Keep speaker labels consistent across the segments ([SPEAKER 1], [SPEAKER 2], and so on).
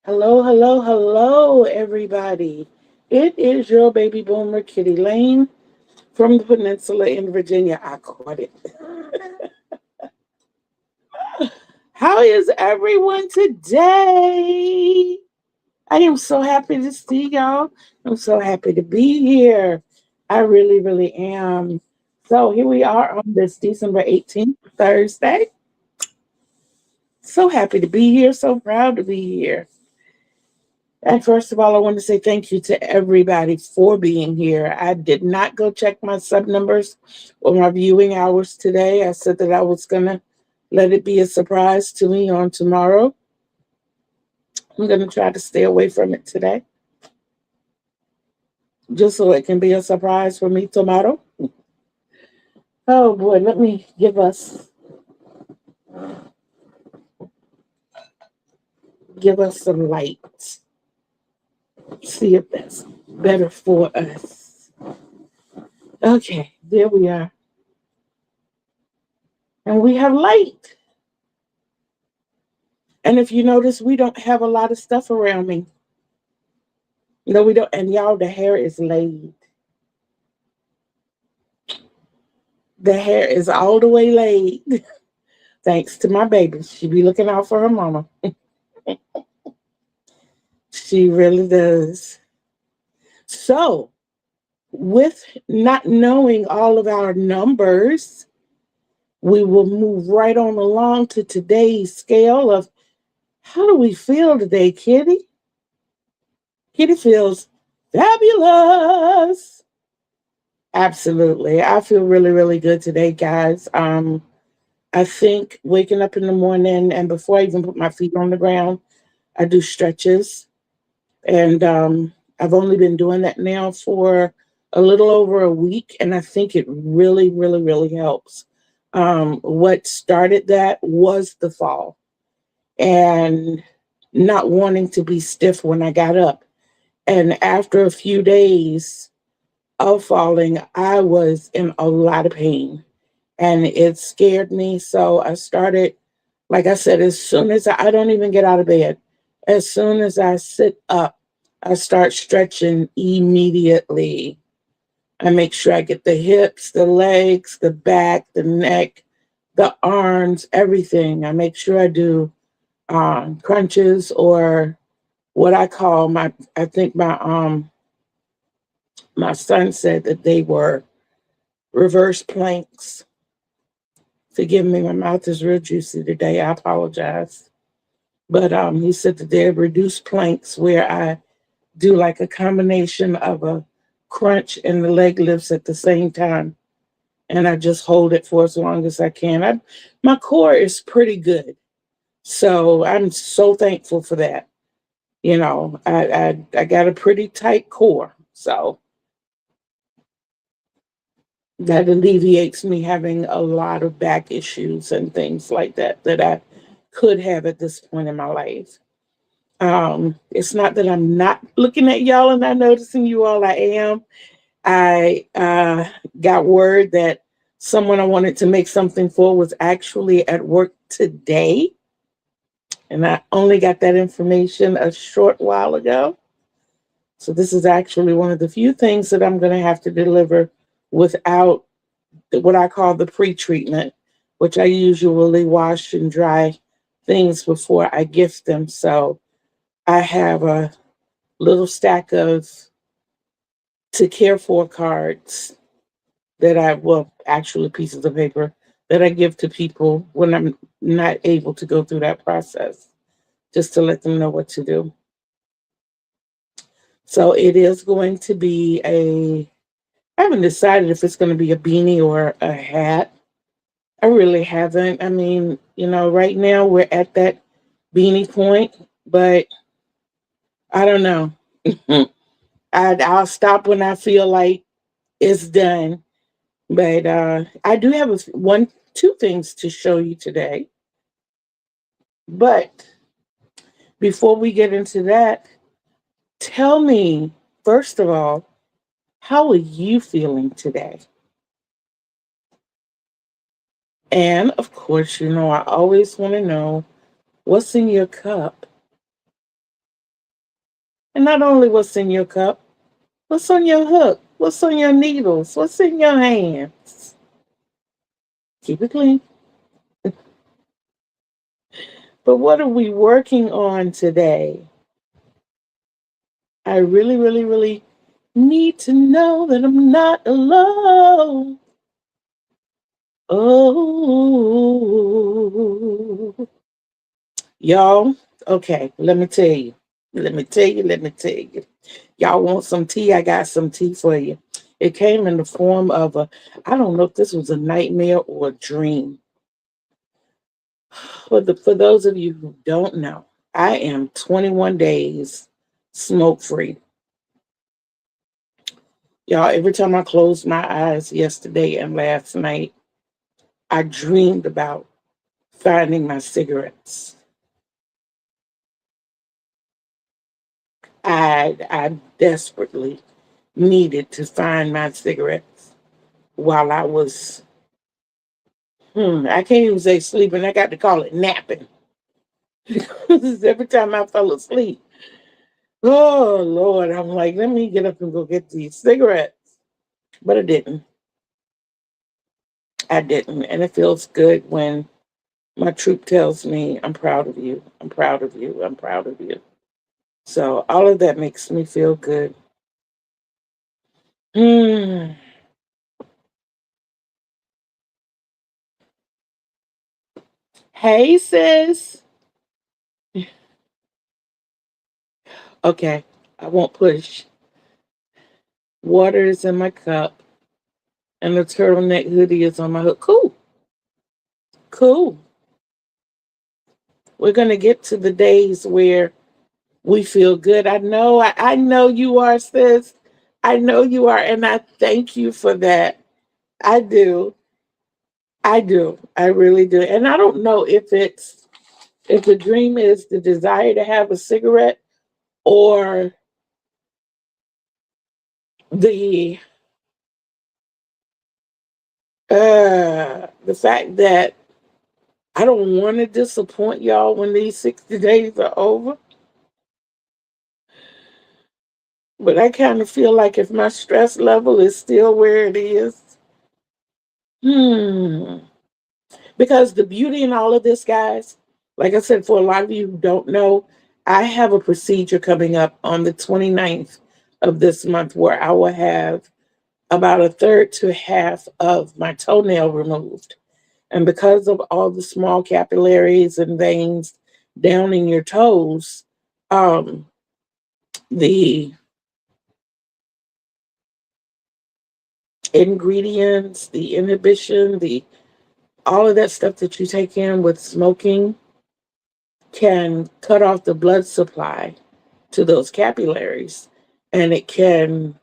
[SPEAKER 1] Hello, hello, hello, everybody. It is your baby boomer, Kitty Lane, from the peninsula in Virginia. I caught it. How is everyone today? I am so happy to see y'all. I'm so happy to be here. I really, really am. So here we are on this December 18th, Thursday. So happy to be here. So proud to be here. And first of all, I want to say thank you to everybody for being here. I did not go check my sub numbers or my viewing hours today. I said that I was going to let it be a surprise to me on tomorrow. I'm going to try to stay away from it today, just so it can be a surprise for me tomorrow. Oh boy, let me give us some light. See if that's better for us. Okay, there we are. And we have light. And if you notice, we don't have a lot of stuff around me. No, we don't. And y'all, the hair is laid. The hair is all the way laid. Thanks to my baby. She be looking out for her mama. She really does. So, with not knowing all of our numbers, we will move right on along to today's scale of how do we feel today, Kitty? Kitty feels fabulous. Absolutely. I feel really, really good today, guys. I think waking up in the morning and before I even put my feet on the ground, I do stretches. And I've only been doing that now for a little over a week. And I think it really, really, really helps. What started that was the fall and not wanting to be stiff when I got up. And after a few days of falling, I was in a lot of pain and it scared me. So I started, like I said, as soon as I don't even get out of bed, as soon as I sit up, I start stretching immediately. I make sure I get the hips, the legs, the back, the neck, the arms, everything. I make sure I do crunches or what I call I think my son said that they were reverse planks. Forgive me, my mouth is real juicy today. I apologize. But he said that they're reduced planks where I do like a combination of a crunch and the leg lifts at the same time. And I just hold it for as long as I can. My core is pretty good. So I'm so thankful for that. You know, I got a pretty tight core. So that alleviates me having a lot of back issues and things like that that I could have at this point in my life. It's not that I'm not looking at y'all and not noticing you all. I am. I got word that someone I wanted to make something for was actually at work today. And I only got that information a short while ago. So this is actually one of the few things that I'm going to have to deliver without what I call the pre-treatment, which I usually wash and dry things before I gift them. So I have a little stack of to care for cards that well, actually pieces of paper that I give to people when I'm not able to go through that process, just to let them know what to do. So it is going to be I haven't decided if it's going to be a beanie or a hat. I really haven't. I mean, right now we're at that beanie point, but I don't know. I'll stop when I feel like it's done. But I do have two things to show you today. But before we get into that, tell me, first of all, how are you feeling today? And of course, I always want to know what's in your cup. And not only what's in your cup, what's on your hook, what's on your needles, what's in your hands. Keep it clean. But what are we working on today? I really, really, really need to know that I'm not alone. Oh, y'all. Okay, let me tell you. Let me tell you. Let me tell you. Y'all want some tea? I got some tea for you. It came in the form of a, I don't know if this was a nightmare or a dream. For those of you who don't know, I am 21 days smoke free. Y'all, every time I closed my eyes yesterday and last night, I dreamed about finding my cigarettes. I desperately needed to find my cigarettes while I was, I can't even say sleeping. I got to call it napping. Because every time I fell asleep, oh Lord, I'm like, let me get up and go get these cigarettes. But I didn't. I didn't. And it feels good when my troop tells me, I'm proud of you. I'm proud of you. I'm proud of you. So all of that makes me feel good. Hmm. Hey, sis. Okay, I won't push. Water is in my cup, and the turtleneck hoodie is on my hook. Cool, cool. We're gonna get to the days where we feel good. I know you are, sis. I know you are, and I thank you for that. I do. I do. I really do. And I don't know if the dream is the desire to have a cigarette or the the fact that I don't want to disappoint y'all when these 60 days are over. But I kind of feel like if my stress level is still where it is, hmm. Because the beauty in all of this, guys, like I said, for a lot of you who don't know, I have a procedure coming up on the 29th of this month where I will have about a third to half of my toenail removed. And because of all the small capillaries and veins down in your toes, um, the ingredients, the inhibition, the all of that stuff that you take in with smoking can cut off the blood supply to those capillaries, and it can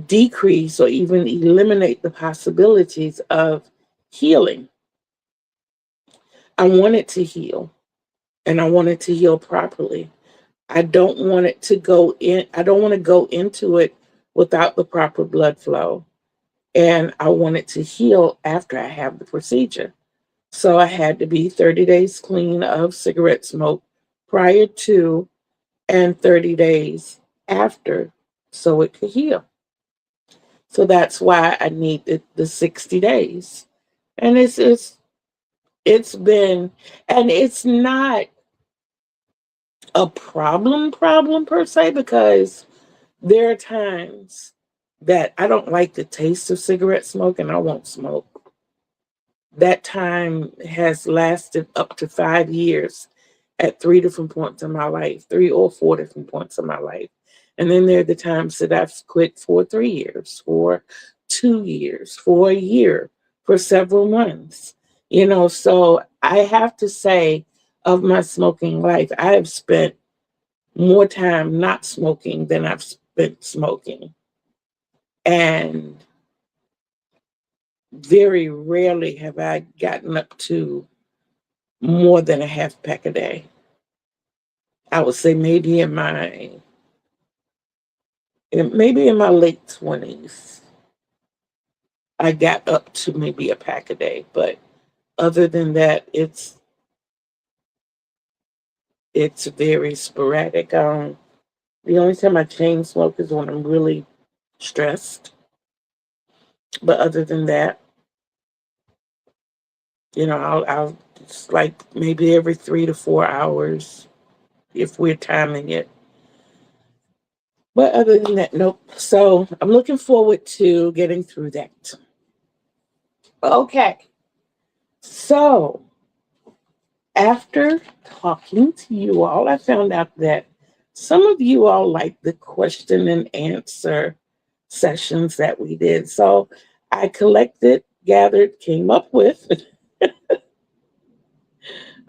[SPEAKER 1] decrease or even eliminate the possibilities of healing. I want it to heal, and I want it to heal properly. I don't want it to go in, I don't want to go into it without the proper blood flow. And I want it to heal after I have the procedure. So I had to be 30 days clean of cigarette smoke prior to and 30 days after so it could heal. So that's why I need the 60 days. And it's been, and it's not a problem per se, because there are times that I don't like the taste of cigarette smoke and I won't smoke. That time has lasted up to 5 years at three different points in my life, three or four different points in my life. And then there are the times that I've quit for 3 years, for 2 years, for a year, for several months. So I have to say, of my smoking life, I have spent more time not smoking than I've spent smoking. And very rarely have I gotten up to more than a half pack a day. I would say maybe in my late 20s, I got up to maybe a pack a day. But other than that, it's very sporadic. The only time I chain smoke is when I'm really stressed. But other than that, I'll it's like maybe every 3 to 4 hours if we're timing it. But other than that, nope. So I'm looking forward to getting through that. Okay. So after talking to you all, I found out that some of you all like the question and answer sessions that we did. So I collected, gathered, came up with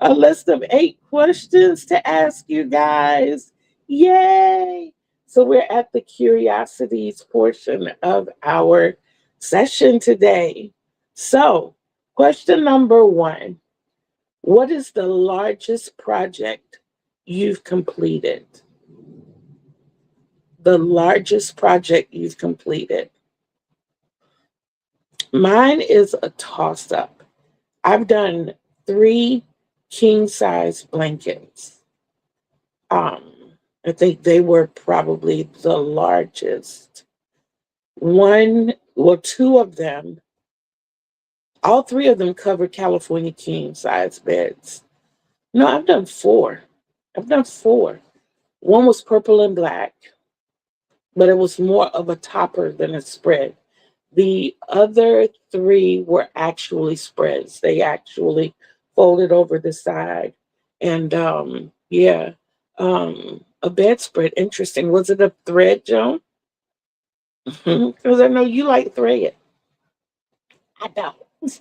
[SPEAKER 1] a list of 8 questions to ask you guys. Yay! So we're at the curiosities portion of our session today. So, question number 1: what is the largest project you've completed? The largest project you've completed. Mine is a toss up. I've done 3 king size blankets. I think they were probably the largest. One, well, 2 of them, all 3 of them covered California king size beds. No, I've done 4. I've done 4. One was purple and black, but it was more of a topper than a spread. The other 3 were actually spreads. They actually folded over the side. And yeah, a bedspread. Interesting. Was it a thread, Joan? Because I know you like thread. I don't.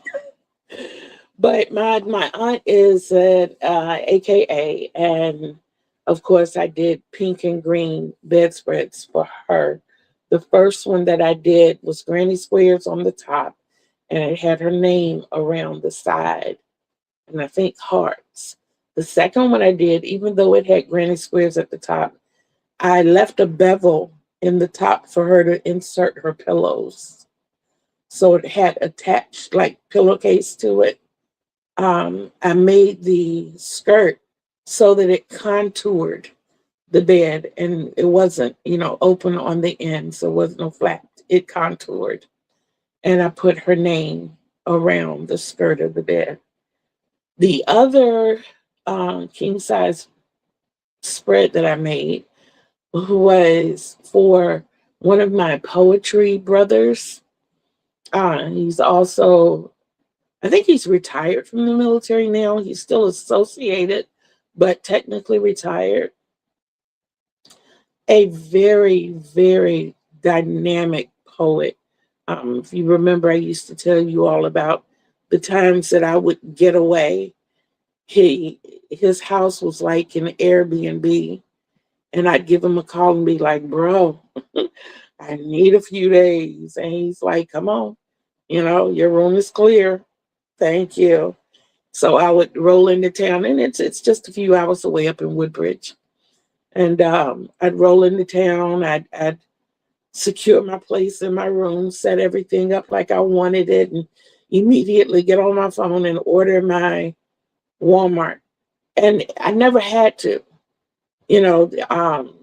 [SPEAKER 1] But my aunt is an AKA, and of course I did pink and green bedspreads for her. The first one that I did was Granny Squares on the top, and it had her name around the side, and I think hearts. The second one I did, even though it had Granny Squares at the top, I left a bevel in the top for her to insert her pillows. So it had attached like pillowcase to it. I made the skirt so that it contoured the bed and it wasn't, open on the end, so it wasn't no flat. It contoured. And I put her name around the skirt of the bed. The other king size spread that I made was for one of my poetry brothers. He's also, I think he's retired from the military now. He's still associated, but technically retired. A very, very dynamic poet. If you remember, I used to tell you all about the times that I would get away. His house was like an Airbnb, and I'd give him a call and be like, "Bro, I need a few days," and he's like, "Come on, your room is clear. Thank you." So I would roll into town, and it's just a few hours away up in Woodbridge. And I'd roll into town. I'd secure my place in my room, set everything up like I wanted it, and immediately get on my phone and order my Walmart. And I never had to, you know, um,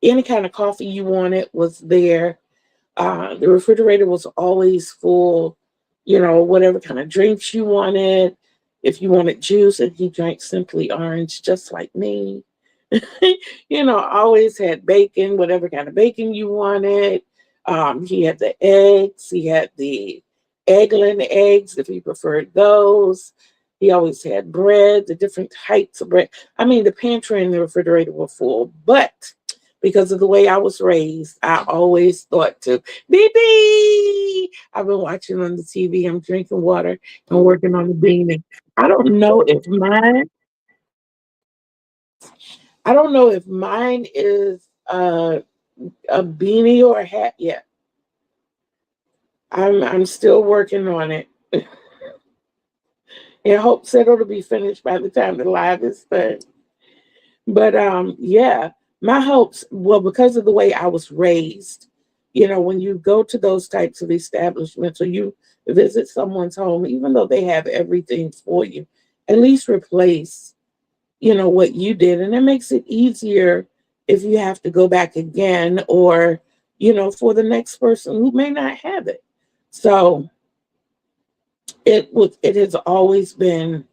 [SPEAKER 1] any kind of coffee you wanted was there. The refrigerator was always full, whatever kind of drinks you wanted. If you wanted juice, and he drank Simply Orange just like me. Always had bacon, whatever kind of bacon you wanted. He had the eggs, he had the eggland eggs if he preferred those. He always had bread, the different types of bread. I mean, the pantry and the refrigerator were full, but because of the way I was raised, I always thought to BB. I've been watching on the TV. I'm drinking water and working on the bean. And I don't know if mine. I don't know if mine is a beanie or a hat yet. I'm still working on it. In hopes that it'll be finished by the time the live is done. But yeah, my hopes, well, because of the way I was raised, when you go to those types of establishments or you visit someone's home, even though they have everything for you, at least replace, what you did. And it makes it easier if you have to go back again, or for the next person who may not have it. So it has always been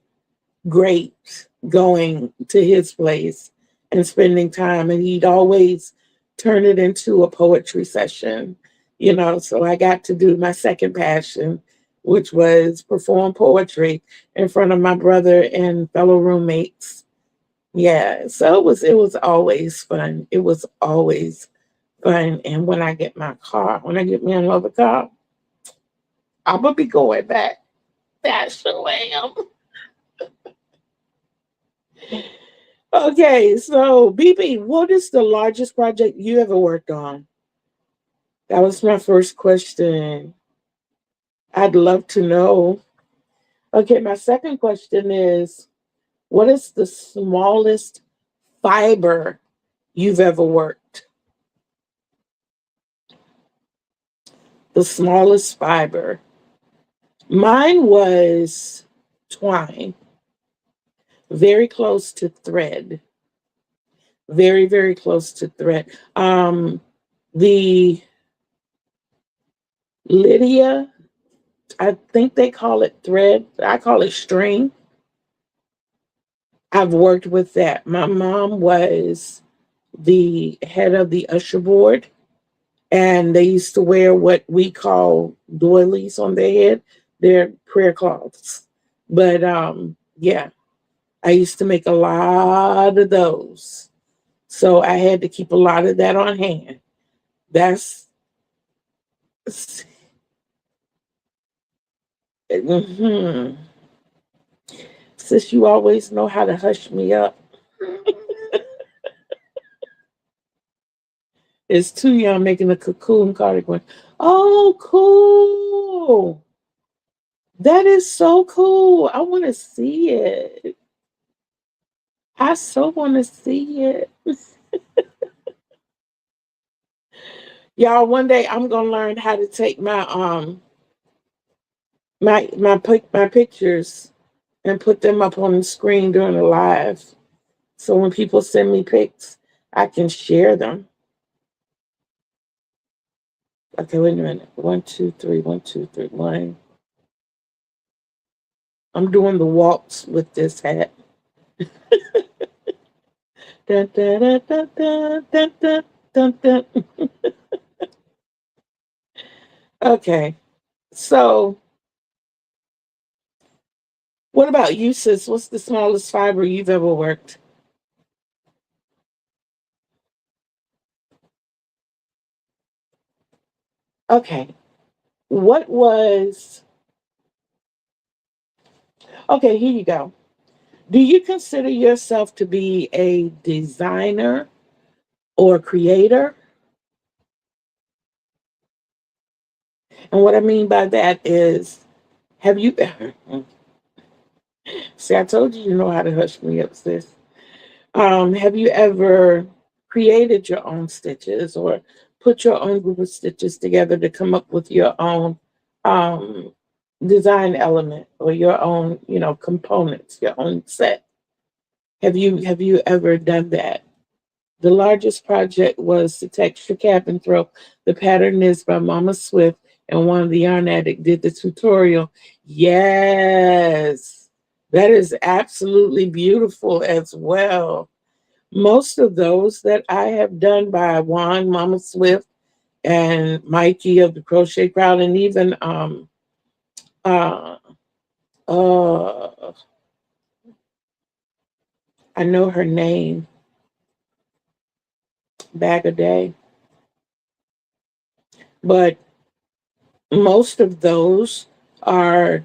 [SPEAKER 1] great going to his place and spending time, and he'd always turn it into a poetry session. So I got to do my second passion, which was perform poetry in front of my brother and fellow roommates. Yeah, so it was always fun. It was always fun. And when I get my car, when I get me another car, I'm gonna be going back. That sure am. Okay, so BB, what is the largest project you ever worked on? That was my first question. I'd love to know. Okay, my second question is, what is the smallest fiber you've ever worked? The smallest fiber. Mine was twine, very close to thread. Very, very close to thread. The Lydia, I think they call it thread. I call it string. I've worked with that. My mom was the head of the usher board, and they used to wear what we call doilies on their head. They're prayer cloths. But yeah, I used to make a lot of those. So I had to keep a lot of that on hand. That's mhm. Since you always know how to hush me up. It's too young making a cocoon cardigan. Oh, cool. That is so cool. I want to see it. I so want to see it. Y'all, one day I'm gonna learn how to take my pictures and put them up on the screen during the live. So when people send me pics, I can share them. Okay, wait a minute. One, two, three, one, two, three, one. I'm doing the waltz with this hat. Dun, dun, dun, dun, dun, dun, dun, dun, dun. Okay. So what about you, sis? What's the smallest fiber you've ever worked? Okay. What was okay, here you go. Do you consider yourself to be a designer or creator? And what I mean by that is, have you see, I told you you know how to hush me up, sis. Have you ever created your own stitches or put your own group of stitches together to come up with your own um, design element or your own, components, your own set? Have you ever done that? The largest project was the texture cap and throw. The pattern is by Mama Swift, and one of the yarn addict did the tutorial. Yes, that is absolutely beautiful as well. Most of those that I have done by Juan, Mama Swift, and Mikey of the Crochet Crowd, and even uh uh I know her name, Bag a Day, but most of those are.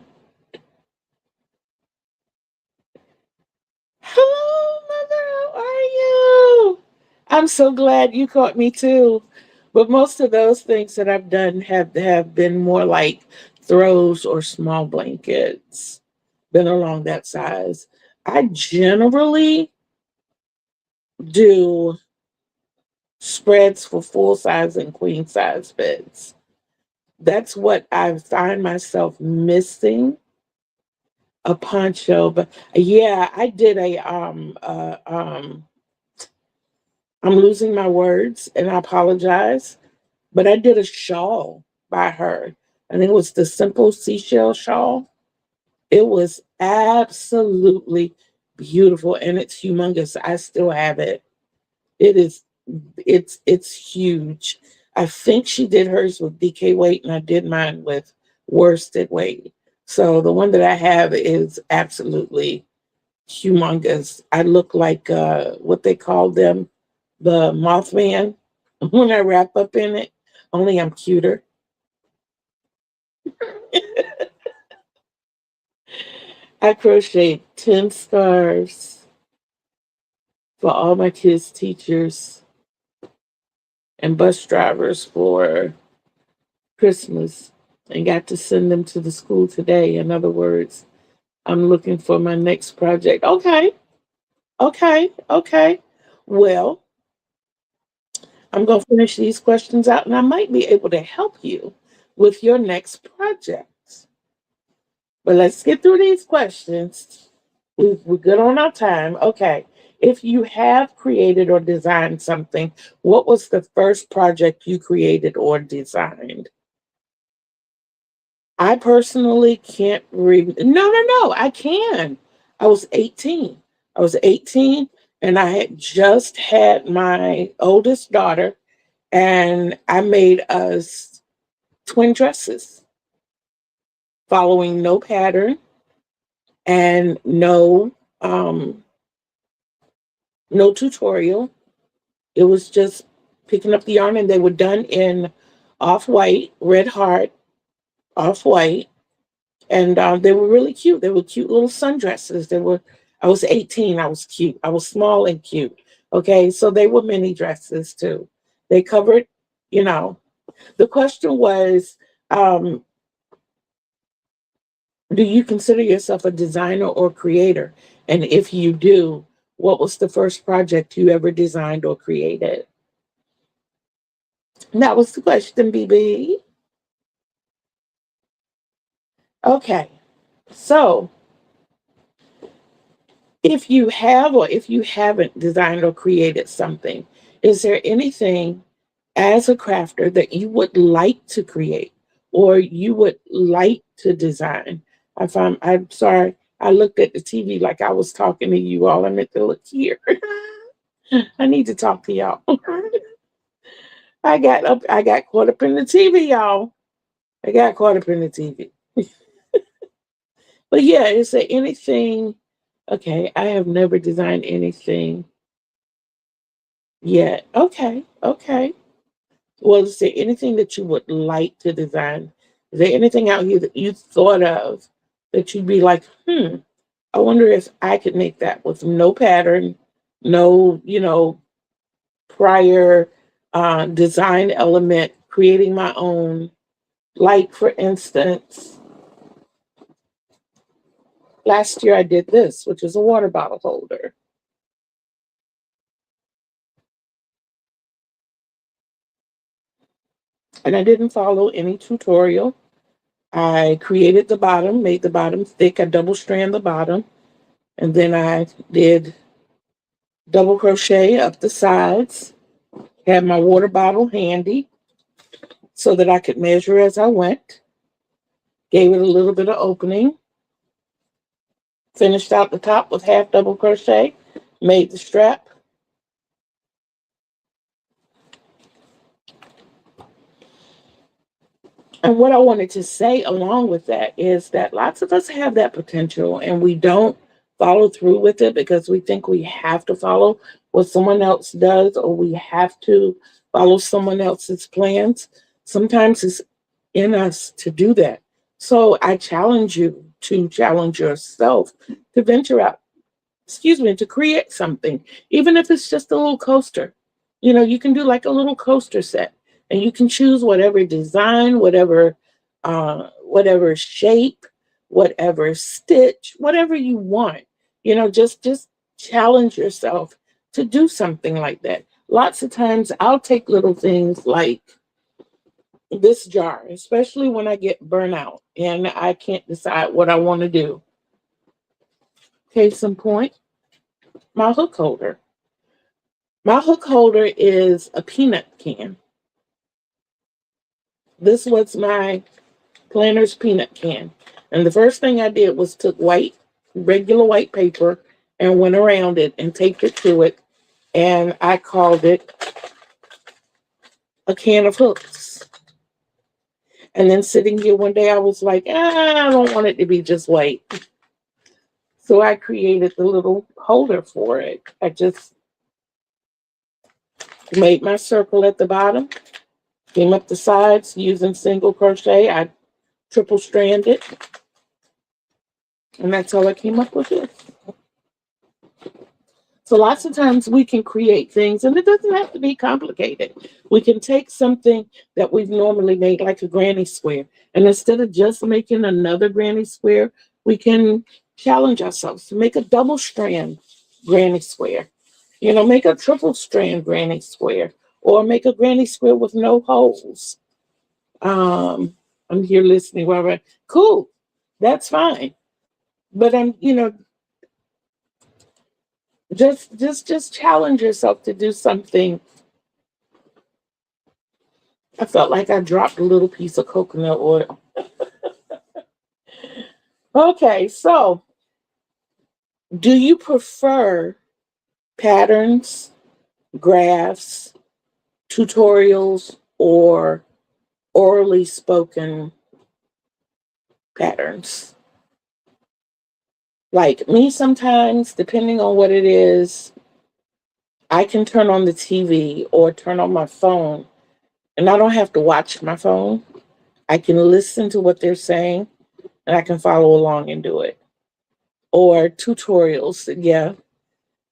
[SPEAKER 1] Hello, mother. How are you? I'm so glad you caught me too. But most of those things that I've done have been more like throws or small blankets, been along that size. I generally do spreads for full size and queen size beds. That's what I find myself missing, a poncho. But yeah, I did I'm losing my words and I apologize, but I did a shawl by her. And it was the simple seashell shawl. It was absolutely beautiful and it's humongous. I still have it. It is it's huge. I think she did hers with DK weight and I did mine with worsted weight. So the one that I have is absolutely humongous. I look like what they call them, the Mothman, when I wrap up in it. Only I'm cuter. I crocheted 10 scarves for all my kids' teachers and bus drivers for Christmas and got to send them to the school today. In other words, I'm looking for my next project. Okay, okay. Well, I'm going to finish these questions out and I might be able to help you with your next project. But let's get through these questions. We're good on our time. Okay. If you have created or designed something, what was the first project you created or designed? I personally can't read. No. I can. I was 18. I was 18 and I had just had my oldest daughter and I made us twin dresses following no pattern and um no tutorial. It was just picking up the yarn and they were done in off white, red heart, off white. And they were really cute. They were cute little sundresses. I was 18. I was cute. I was small and cute. Okay. So they were mini dresses too. They covered, you know, the question was, um, do you consider yourself a designer or creator? And if you do, what was the first project you ever designed or created? That was the question, BB. Okay. So if you have or if you haven't designed or created something, is there anything as a crafter that you would like to create or you would like to design? I'm sorry, I looked at the TV like I was talking to you all. I meant to look here. I need to talk to y'all. I got caught up in the TV, y'all. I got caught up in the TV. But yeah, is there anything? Okay, I have never designed anything yet. Okay. Well, is there anything that you would like to design? Is there anything out here that you thought of that you'd be like, I wonder if I could make that with no pattern, no, prior design element, creating my own. Like, for instance, last year I did this, which is a water bottle holder. And I didn't follow any tutorial. I created the bottom, made the bottom thick. I double strand the bottom. And then I did double crochet up the sides. Had my water bottle handy so that I could measure as I went. Gave it a little bit of opening. Finished out the top with half double crochet. Made the strap. And what I wanted to say along with that is that lots of us have that potential and we don't follow through with it because we think we have to follow what someone else does or we have to follow someone else's plans. Sometimes it's in us to do that. So I challenge you to challenge yourself to venture out, to create something, even if it's just a little coaster. You can do like a little coaster set and you can choose whatever design, whatever shape, whatever stitch, whatever you want. Just challenge yourself to do something like that. Lots of times I'll take little things like this jar, especially when I get burnt out and I can't decide what I want to do. Case in point, my hook holder. My hook holder is a peanut can. This was my planner's peanut can. And the first thing I did was took regular white paper and went around it and taped it to it. And I called it a can of hooks. And then sitting here one day, I was like, I don't want it to be just white. So I created the little holder for it. I just made my circle at the bottom, came up the sides using single crochet. I triple stranded, and that's how I came up with this. So lots of times we can create things, and it doesn't have to be complicated. We can take something that we've normally made, like a granny square, and instead of just making another granny square, we can challenge ourselves to make a double strand granny square. Make a triple strand granny square, or make a granny square with no holes. I'm here listening. Cool, that's fine. But just challenge yourself to do something. I felt like I dropped a little piece of coconut oil. Okay, so do you prefer patterns, graphs, tutorials, or orally spoken patterns? Like me, sometimes, depending on what it is, I can turn on the TV or turn on my phone, and I don't have to watch my phone. I can listen to what they're saying, and I can follow along and do it. Or tutorials, yeah.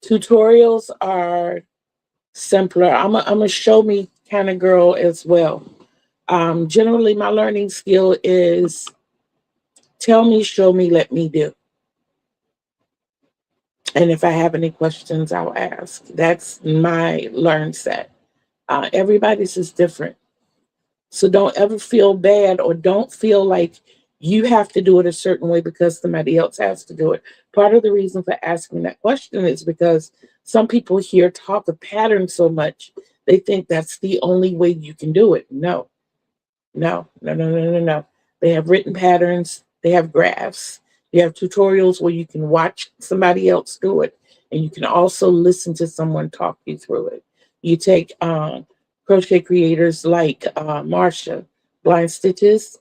[SPEAKER 1] Tutorials are simpler. I'm a show me kind of girl as well. Generally, my learning skill is tell me, show me, let me do. And if I have any questions, I'll ask. That's my learn set. Everybody's is different. So don't ever feel bad or don't feel like you have to do it a certain way because somebody else has to do it. Part of the reason for asking that question is because some people here talk of patterns so much, they think that's the only way you can do it. No, no, no, no, no, no, no. They have written patterns, they have graphs, you have tutorials where you can watch somebody else do it, and you can also listen to someone talk you through it. You take crochet creators like Marsha, Blind Stitches.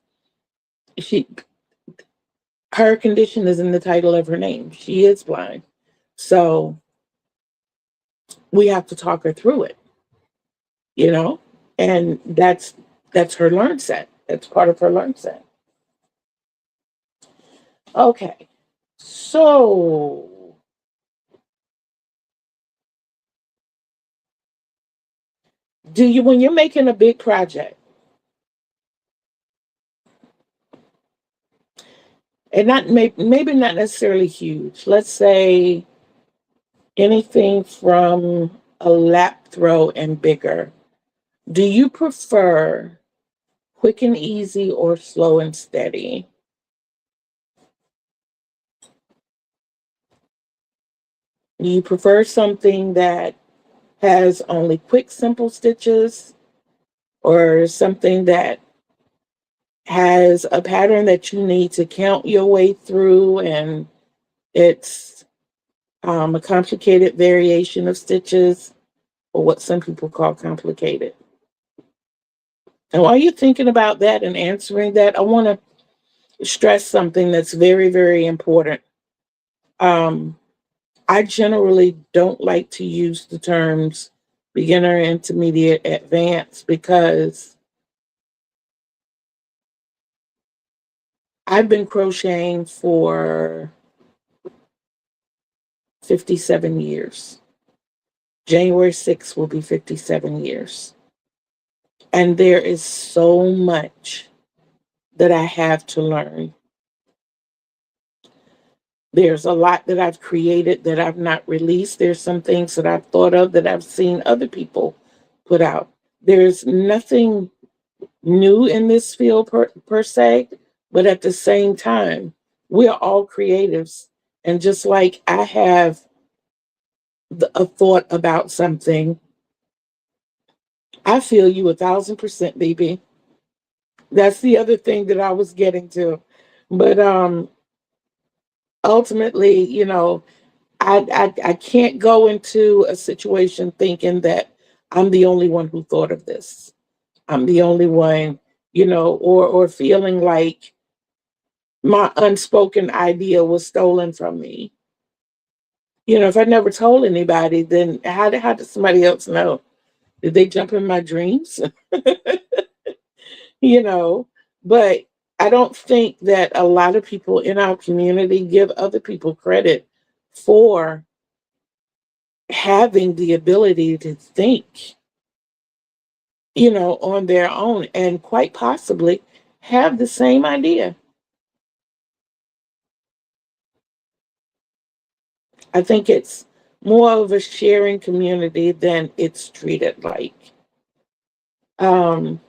[SPEAKER 1] She Her condition is in the title of her name. She is blind. So we have to talk her through it, you know? And that's her learn set. That's part of her learn set. Okay. So do you when you're making a big project, and not maybe not necessarily huge. Let's say anything from a lap throw and bigger. Do you prefer quick and easy or slow and steady? Do you prefer something that has only quick, simple stitches, or something that has a pattern that you need to count your way through and it's a complicated variation of stitches, or what some people call complicated? And while you're thinking about that and answering that, I want to stress something that's very, very important. Um, I generally don't like to use the terms beginner, intermediate, advanced because I've been crocheting for 57 years. January 6th will be 57 years. And there is so much that I have to learn. There's a lot that I've created that I've not released. There's some things that I've thought of that I've seen other people put out. There's nothing new in this field per se, but at the same time, we are all creatives. And just like I have a thought about something, I feel you 1,000%, baby. That's the other thing that I was getting to. But ultimately, I can't go into a situation thinking that I'm the only one who thought of this. I'm the only one, or feeling like my unspoken idea was stolen from me. If I never told anybody, then how does somebody else know? Did they jump in my dreams? you know, but I don't think that a lot of people in our community give other people credit for having the ability to think, on their own and quite possibly have the same idea. I think it's more of a sharing community than it's treated like. Um,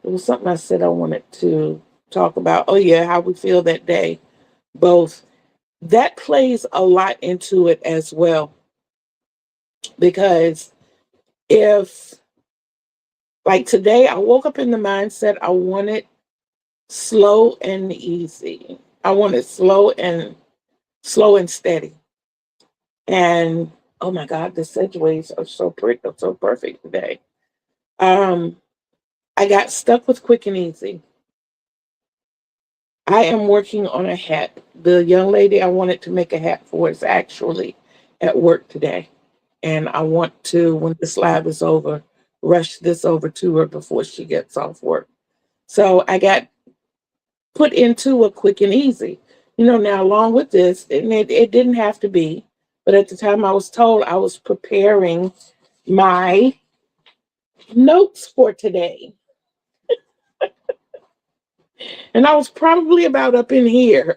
[SPEAKER 1] it was something I said I wanted to talk about. Oh, yeah, how we feel that day. Both. That plays a lot into it as well. Because if, like today, I woke up in the mindset I wanted slow and easy. I wanted slow and steady. And oh my God, the segues are so pretty, so perfect today. Um, I got stuck with quick and easy. I am working on a hat. The young lady I wanted to make a hat for is actually at work today. And I want to, when this lab is over, rush this over to her before she gets off work. So I got put into a quick and easy. Now along with this, and it didn't have to be, but at the time I was told I was preparing my notes for today. And I was probably about up in here.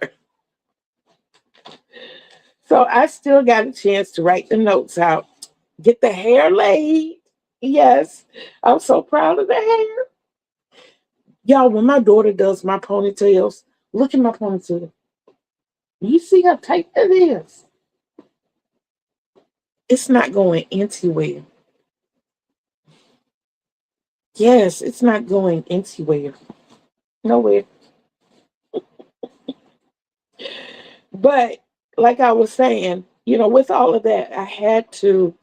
[SPEAKER 1] So I still got a chance to write the notes out, get the hair laid. Yes, I'm so proud of the hair. Y'all, when my daughter does my ponytails, look at my ponytail. You see how tight that is? It's not going anywhere. Yes, it's not going anywhere. Nowhere. But like I was saying, with all of that, I had to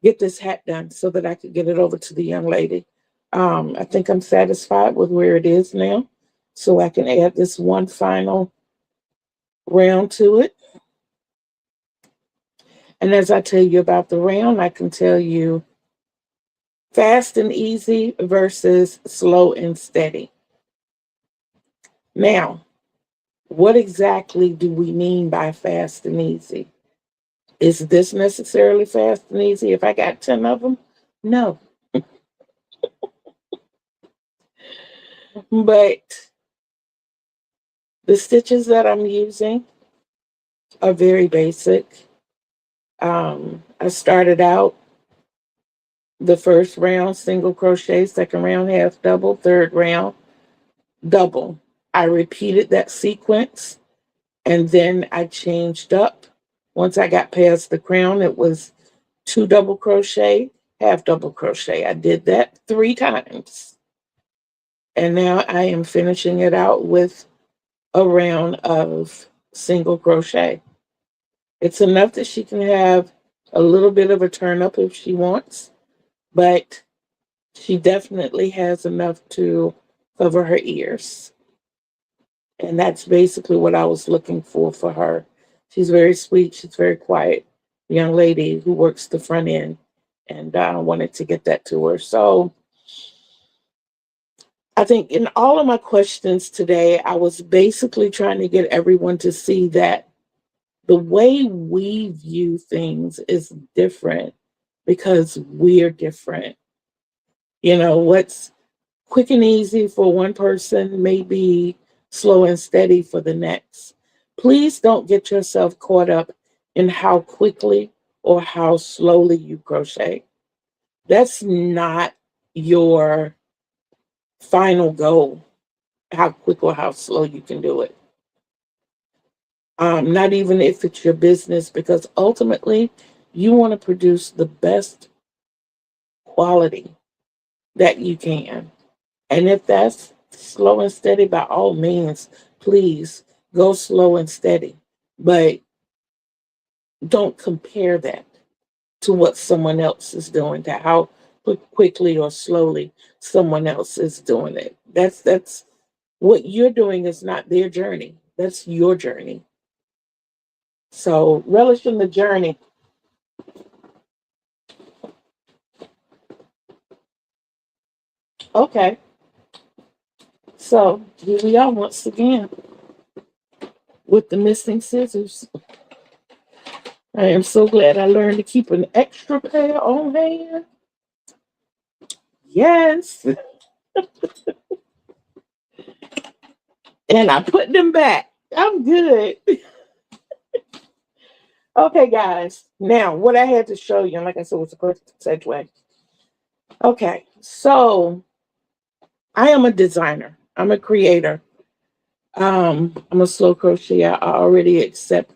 [SPEAKER 1] get this hat done so that I could get it over to the young lady. I think I'm satisfied with where it is now. So I can add this one final round to it. And as I tell you about the round, I can tell you fast and easy versus slow and steady. Now, what exactly do we mean by fast and easy? Is this necessarily fast and easy if I got 10 of them? No. But the stitches that I'm using are very basic. I started out the first round single crochet, second round half double, third round double. I repeated that sequence and then I changed up. Once I got past the crown, it was two double crochet, half double crochet. I did that 3 times. And now I am finishing it out with a round of single crochet. It's enough that she can have a little bit of a turn up if she wants, but she definitely has enough to cover her ears. And that's basically what I was looking for her. She's very sweet. She's very quiet young lady who works the front end. And I wanted to get that to her. So I think in all of my questions today, I was basically trying to get everyone to see that the way we view things is different because we're different. What's quick and easy for one person may be slow and steady for the next. Please don't get yourself caught up in how quickly or how slowly you crochet. That's not your final goal, how quick or how slow you can do it. Not even if it's your business, because ultimately you want to produce the best quality that you can. And if that's slow and steady, by all means, please go slow and steady. But don't compare that to what someone else is doing, to how quickly or slowly someone else is doing it. That's what you're doing is not their journey. That's your journey. So relish in the journey. Okay. So here we are once again with the missing scissors. I am so glad I learned to keep an extra pair on hand. Yes. And I put them back. I'm good. Okay, guys. Now, what I had to show you, and like I said, was a perfect segue. Okay, so I am a designer. I'm a creator. I'm a slow crocheter. I already accept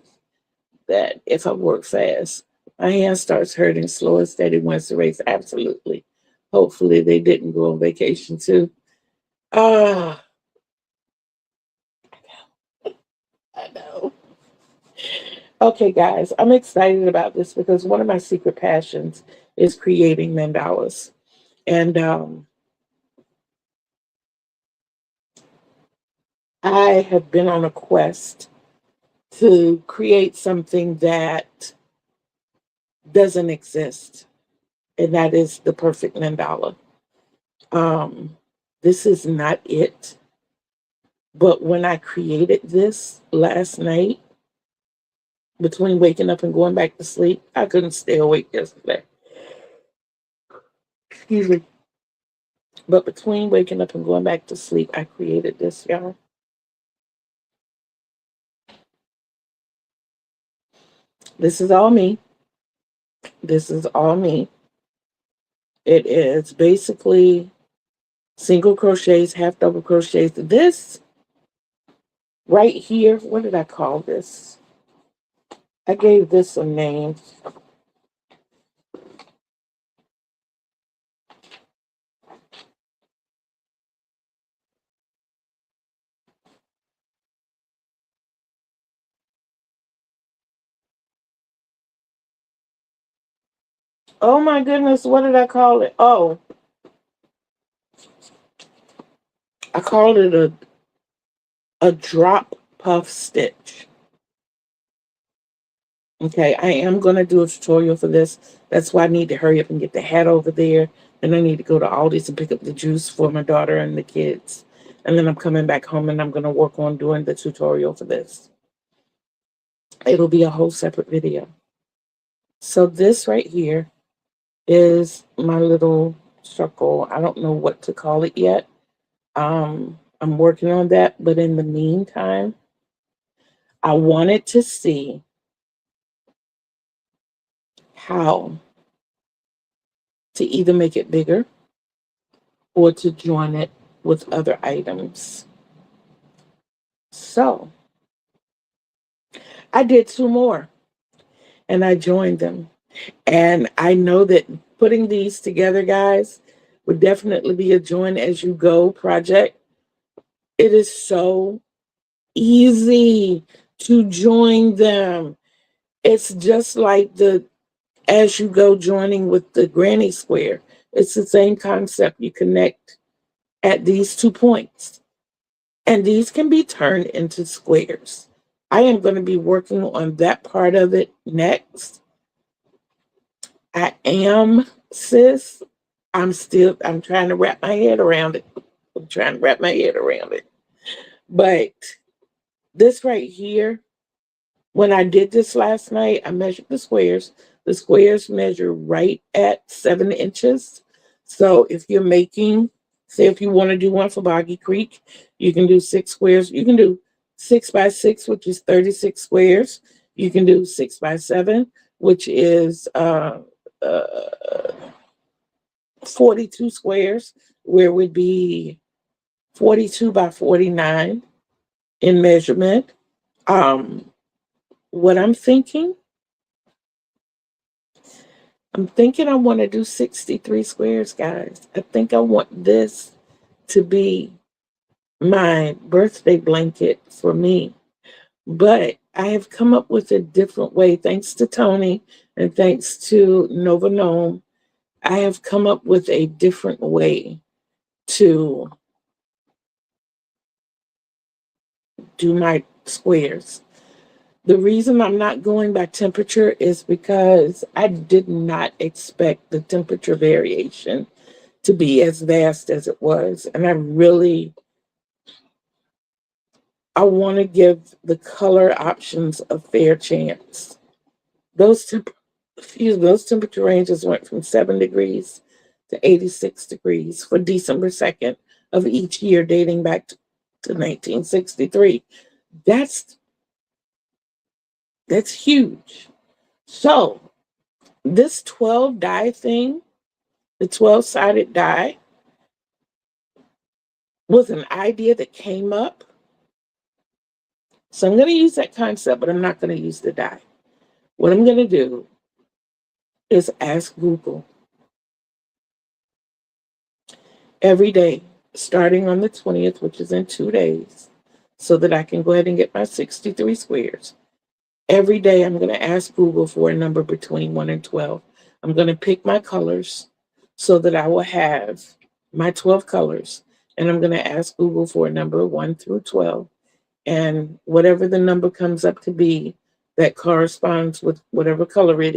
[SPEAKER 1] that if I work fast, my hand starts hurting slow and steady once the race. Absolutely. Hopefully they didn't go on vacation too. Ah, I know. Okay, guys, I'm excited about this because one of my secret passions is creating mandalas. And I have been on a quest to create something that doesn't exist, and that is the perfect mandala. Um, this is not it. But when I created this last night, between waking up and going back to sleep, I couldn't stay awake yesterday. Excuse me. But between waking up and going back to sleep, I created this, y'all. This is all me. This is all me. It is basically single crochets, half double crochets. This right here, what did I call this? I gave this a name. Oh my goodness, what did I call it? Oh, I called it a drop puff stitch. Okay, I am going to do a tutorial for this. That's why I need to hurry up and get the hat over there. And I need to go to Aldi's and pick up the juice for my daughter and the kids. And then I'm coming back home and I'm going to work on doing the tutorial for this. It'll be a whole separate video. So this right here is my little circle. I don't know what to call it yet. I'm working on that. But in the meantime, I wanted to see how to either make it bigger or to join it with other items. So I did two more and I joined them. And I know that putting these together, guys, would definitely be a join as you go project. It is so easy to join them. It's just like the as you go joining with the granny square. It's the same concept. You connect at these 2 points. And these can be turned into squares. I am going to be working on that part of it next. I am, sis. I'm trying to wrap my head around it. I'm trying to wrap my head around it. But this right here, when I did this last night, I measured the squares. The squares measure right at 7 inches. So if you're making, say if you want to do one for Boggy Creek, you can do 6 squares. You can do 6 by 6, which is 36 squares. You can do 6 by 7, which is uh, 42 squares, where it would be 42 by 49 in measurement. Um, what I'm thinking I want to do 63 squares, guys. I think I want this to be my birthday blanket for me. But I have come up with a different way, thanks to Tony and thanks to Nova Gnome. I have come up with a different way to do my squares. The reason I'm not going by temperature is because I did not expect the temperature variation to be as vast as it was. And I want to give the color options a fair chance. Those those temperature ranges went from 7 degrees to 86 degrees for December 2nd of each year dating back to 1963. That's that's huge. So, this 12 die thing, the 12-sided die, was an idea that came up. So I'm going to use that concept, but I'm not going to use the die. What I'm going to do is ask Google every day, starting on the 20th, which is in 2 days, so that I can go ahead and get my 63 squares. Every day, I'm going to ask Google for a number between 1 and 12. I'm going to pick my colors so that I will have my 12 colors. And I'm going to ask Google for a number 1 through 12. And whatever the number comes up to be that corresponds with whatever color it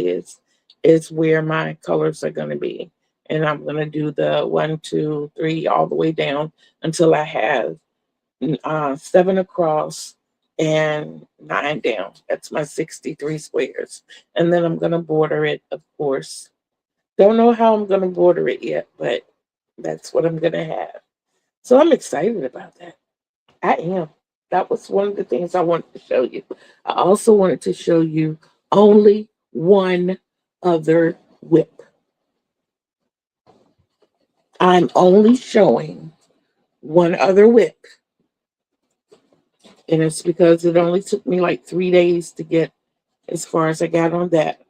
[SPEAKER 1] is where my colors are going to be. And I'm going to do the 1, 2, 3, all the way down until I have 7 across and 9 down. That's my 63 squares. And then I'm going to border it, of course. Don't know how I'm going to border it yet, but that's what I'm going to have. So I'm excited about that. I am. That was one of the things I wanted to show you. I also wanted to show you only one other whip. I'm only showing one other whip. And it's because it only took me like 3 days to get as far as I got on that.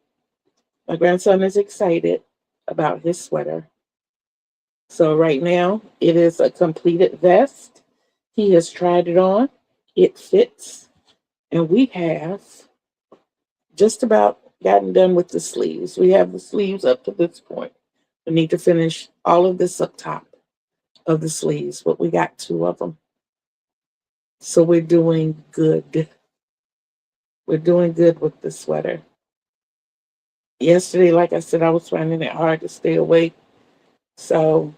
[SPEAKER 1] My grandson is excited about his sweater. So right now, it is a completed vest. He has tried it on. It fits. And we have just about gotten done with the sleeves. We have the sleeves up to this point. We need to finish all of this up top of the sleeves, but we got 2 of them. So we're doing good. We're doing good with the sweater. Yesterday, like I said, I was finding it hard to stay awake. So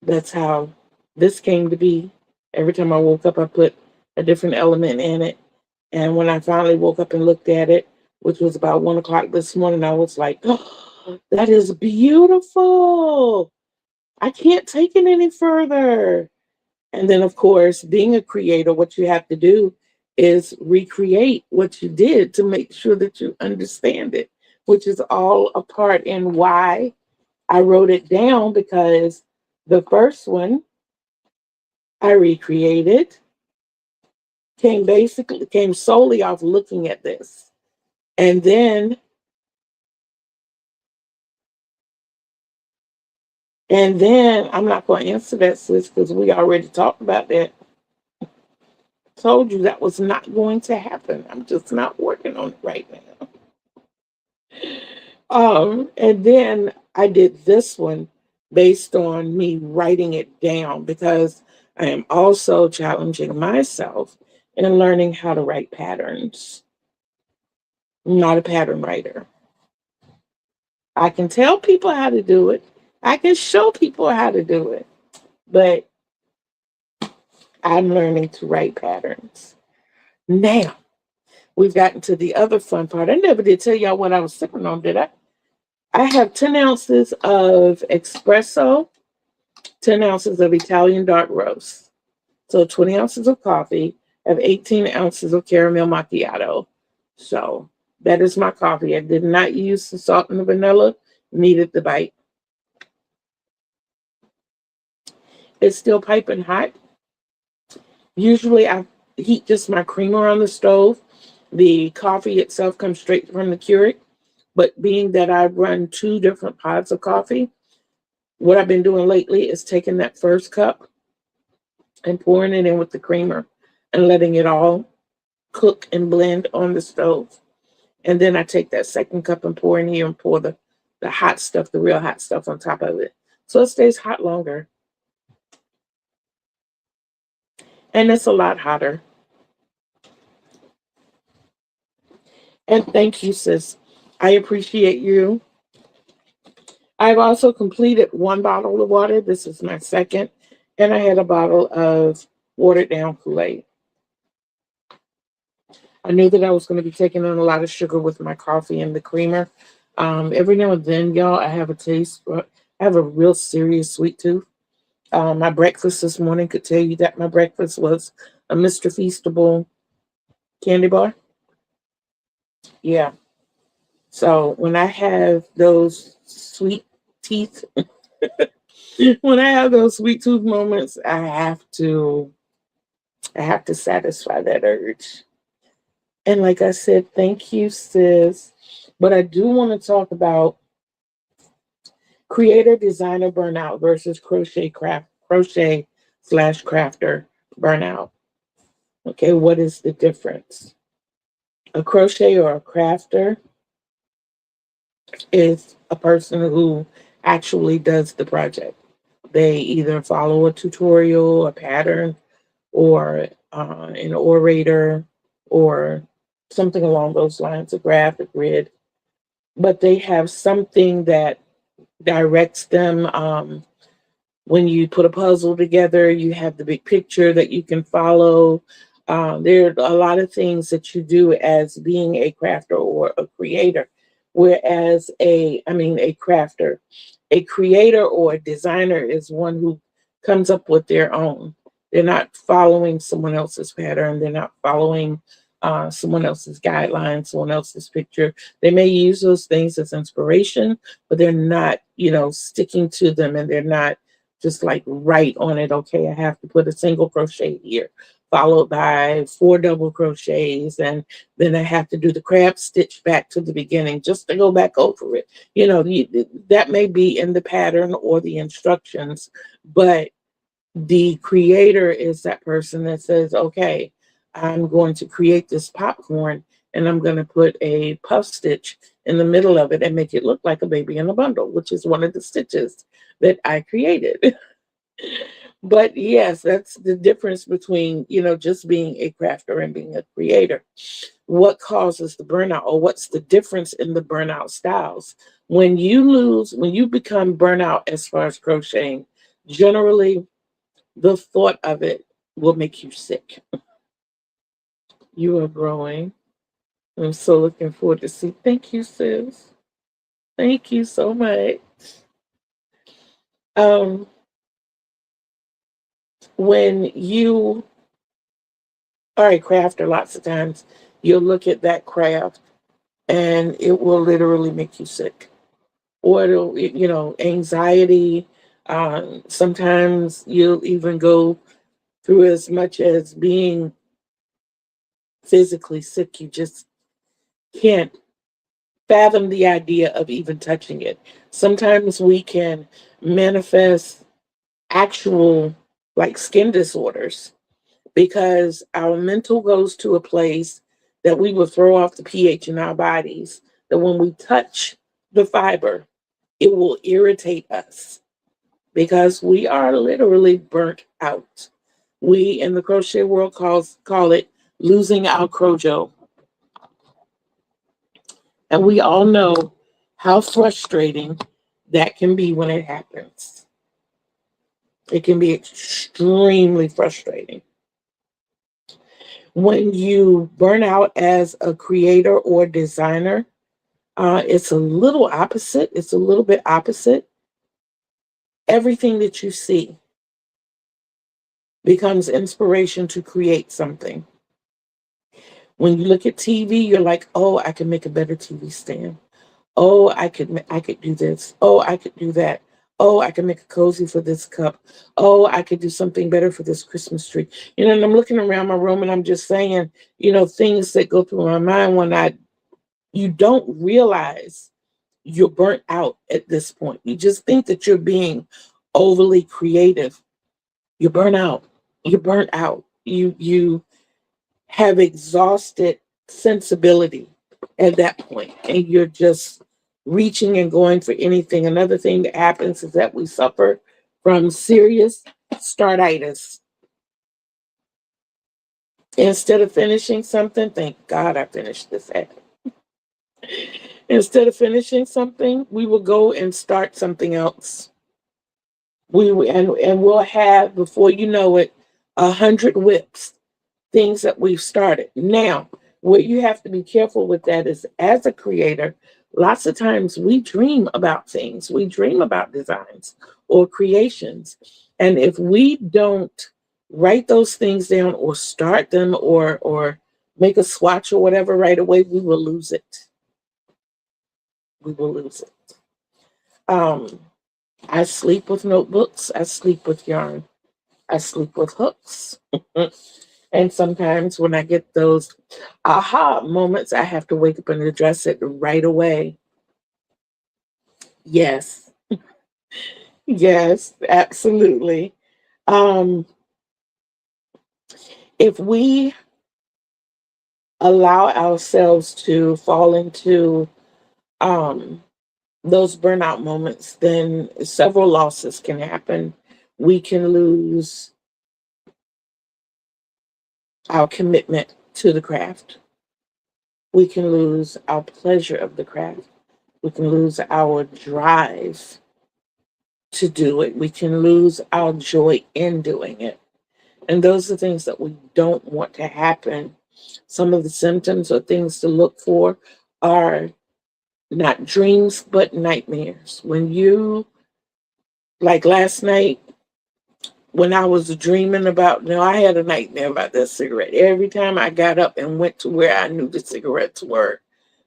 [SPEAKER 1] that's how this came to be. Every time I woke up, I put a different element in it. And when I finally woke up and looked at it, which was about 1 o'clock this morning, I was like, oh, that is beautiful. I can't take it any further. And then, of course, being a creator, what you have to do is recreate what you did to make sure that you understand it, which is all a part in why I wrote it down, because the first one I recreated came solely off looking at this. And then I'm not going to answer that, sis, because we already talked about that. Told you that was not going to happen. I'm just not working on it right now. And then I did this one based on me writing it down, because I am also challenging myself in learning how to write patterns. I'm not a pattern writer. I can tell people how to do it. I can show people how to do it, but I'm learning to write patterns. Now, we've gotten to the other fun part. I never did tell y'all what I was sipping on, did I? I have 10 ounces of espresso, 10 ounces of Italian dark roast. So 20 ounces of coffee. I have 18 ounces of caramel macchiato. So that is my coffee. I did not use the salt and the vanilla. Needed the bite. It's still piping hot. Usually I heat just my creamer on the stove. The coffee itself comes straight from the Keurig, but being that I run two different pods of coffee, what I've been doing lately is taking that first cup and pouring it in with the creamer and letting it all cook and blend on the stove. And then I take that second cup and pour in here and pour the hot stuff, the real hot stuff on top of it. So it stays hot longer. And it's a lot hotter. And thank you, sis. I appreciate you. I've also completed one bottle of water. This is my second. And I had a bottle of watered down Kool-Aid. I knew that I was going to be taking on a lot of sugar with my coffee and the creamer. Every now and then, y'all, I have a taste. I have a real serious sweet tooth. My breakfast this morning could tell you that my breakfast was a Mr. Feastable candy bar. Yeah. So when I have those sweet teeth, when I have those sweet tooth moments, I have to satisfy that urge. And like I said, thank you, sis. But I do want to talk about creator designer burnout versus crochet slash crafter burnout. Okay, what is the difference? A crochet or a crafter is a person who actually does the project. They either follow a tutorial, a pattern, or an orator, or something along those lines, a graph, a grid. But they have something that directs them. When you put a puzzle together, you have the big picture that you can follow. There are a lot of things that you do as being a crafter or a creator. Whereas a crafter, a creator or a designer is one who comes up with their own. They're not following someone else's pattern. They're not following someone else's guidelines, someone else's picture. They may use those things as inspiration, but they're not, sticking to them, and they're not just like right on it. Okay, I have to put a single crochet here, followed by four double crochets, and then I have to do the crab stitch back to the beginning just to go back over it. That may be in the pattern or the instructions, but the creator is that person that says, okay, I'm going to create this popcorn and I'm going to put a puff stitch in the middle of it and make it look like a baby in a bundle, which is one of the stitches that I created. But yes, that's the difference between, just being a crafter and being a creator. What causes the burnout, or what's the difference in the burnout styles? When you become burnout as far as crocheting, generally the thought of it will make you sick. You are growing. I'm so looking forward to see. Thank you, sis. Thank you so much. Um, when you are a crafter, lots of times you'll look at that craft and it will literally make you sick. Or it'll, anxiety. Sometimes you'll even go through as much as being physically sick. You just can't fathom the idea of even touching it. Sometimes we can manifest actual like skin disorders because our mental goes to a place that we will throw off the pH in our bodies, that when we touch the fiber, it will irritate us because we are literally burnt out. We in the crochet world call it losing our crojo. And we all know how frustrating that can be when it happens. It can be extremely frustrating. When you burn out as a creator or designer, it's a little opposite. It's a little bit opposite. Everything that you see becomes inspiration to create something. When you look at TV, you're like, oh, I can make a better TV stand. Oh, I could do this. Oh, I could do that. Oh, I can make a cozy for this cup. Oh, I could do something better for this Christmas tree. And I'm looking around my room and I'm just saying, things that go through my mind when you don't realize you're burnt out at this point. You just think that you're being overly creative. You're burnt out. You're burnt out. You have exhausted sensibility at that point, and you're just reaching and going for anything. Another thing that happens is that we suffer from serious startitis. Instead of finishing something, thank God I finished this ad. Instead of finishing something, we will go and start something else. And we'll have, before you know it, 100 whips, things that we've started. Now, what you have to be careful with that is, as a creator, lots of times we dream about things. We dream about designs or creations. And if we don't write those things down or start them or make a swatch or whatever right away, we will lose it. We will lose it. Um, I sleep with notebooks. I sleep with yarn. I sleep with hooks. And sometimes when I get those aha moments, I have to wake up and address it right away. Yes, yes, absolutely. Um, if we allow ourselves to fall into um, those burnout moments, then several losses can happen. We can lose our commitment to the craft. We can lose our pleasure of the craft. We can lose our drive to do it. We can lose our joy in doing it. And those are things that we don't want to happen. Some of the symptoms or things to look for are not dreams, but nightmares. When you, like last night, when I was dreaming about, I had a nightmare about that cigarette. Every time I got up and went to where I knew the cigarettes were,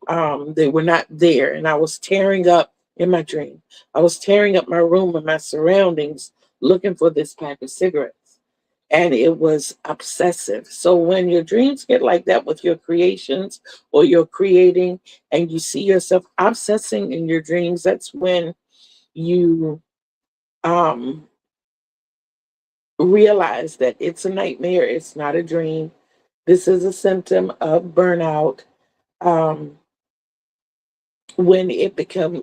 [SPEAKER 1] they were not there. And I was tearing up in my dream. I was tearing up my room and my surroundings looking for this pack of cigarettes. And it was obsessive. So when your dreams get like that with your creations or you're creating and you see yourself obsessing in your dreams, that's when you um, realize that it's a nightmare. It's not a dream. This is a symptom of burnout. Um, when it becomes,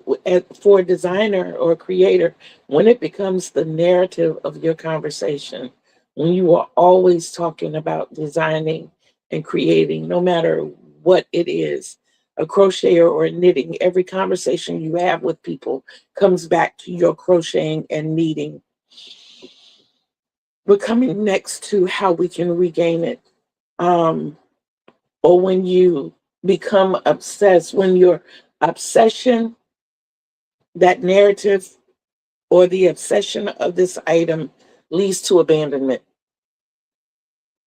[SPEAKER 1] for a designer or a creator, when it becomes the narrative of your conversation, when you are always talking about designing and creating, no matter what it is, a crocheter or a knitting, every conversation you have with people comes back to your crocheting and knitting. We're coming next to how we can regain it. Um, or when you become obsessed, when your obsession, that narrative or the obsession of this item leads to abandonment.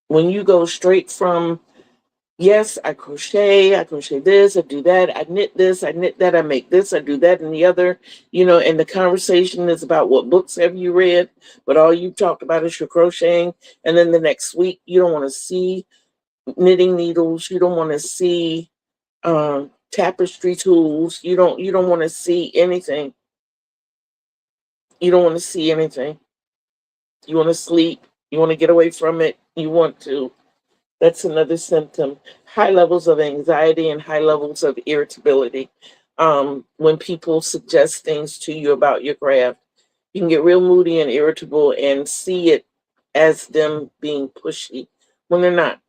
[SPEAKER 1] When you go straight from, yes, I crochet this, I do that, I knit this, I knit that, I make this, I do that and the other, and the conversation is about what books have you read, but all you talked about is your crocheting. And then the next week, you don't want to see knitting needles, you don't want to see tapestry tools, you don't want to see anything. You don't want to see anything. You want to sleep. You want to get away from it. You want to. That's another symptom. High levels of anxiety and high levels of irritability. When people suggest things to you about your craft, you can get real moody and irritable and see it as them being pushy when they're not.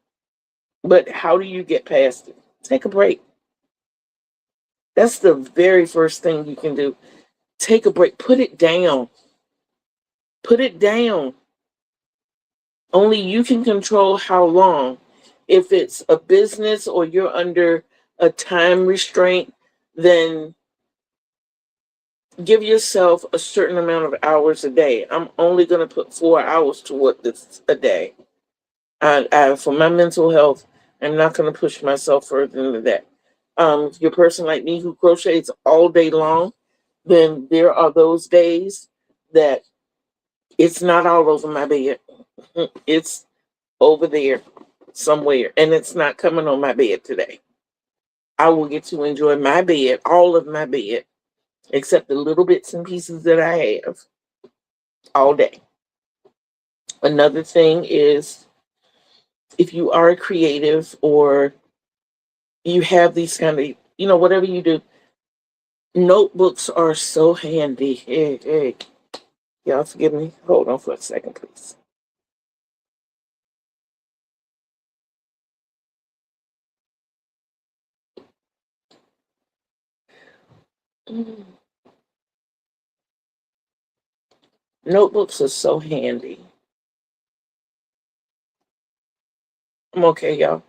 [SPEAKER 1] But how do you get past it? Take a break. That's the very first thing you can do. Take a break. Put it down. Put it down. Only you can control how long. If it's a business or you're under a time restraint, then give yourself a certain amount of hours a day. I'm only going to put 4 hours toward this a day. For my mental health, I'm not going to push myself further than that. If you're a person like me who crochets all day long, then there are those days that it's not all over my bed. It's over there somewhere, and it's not coming on my bed today. I will get to enjoy my bed, all of my bed, except the little bits and pieces that I have, all day. Another thing is, if you are a creative or you have these kind of, whatever you do, notebooks are so handy. Hey, hey, y'all forgive me. Hold on for a second, please. Mm. Notebooks are so handy. I'm okay, y'all.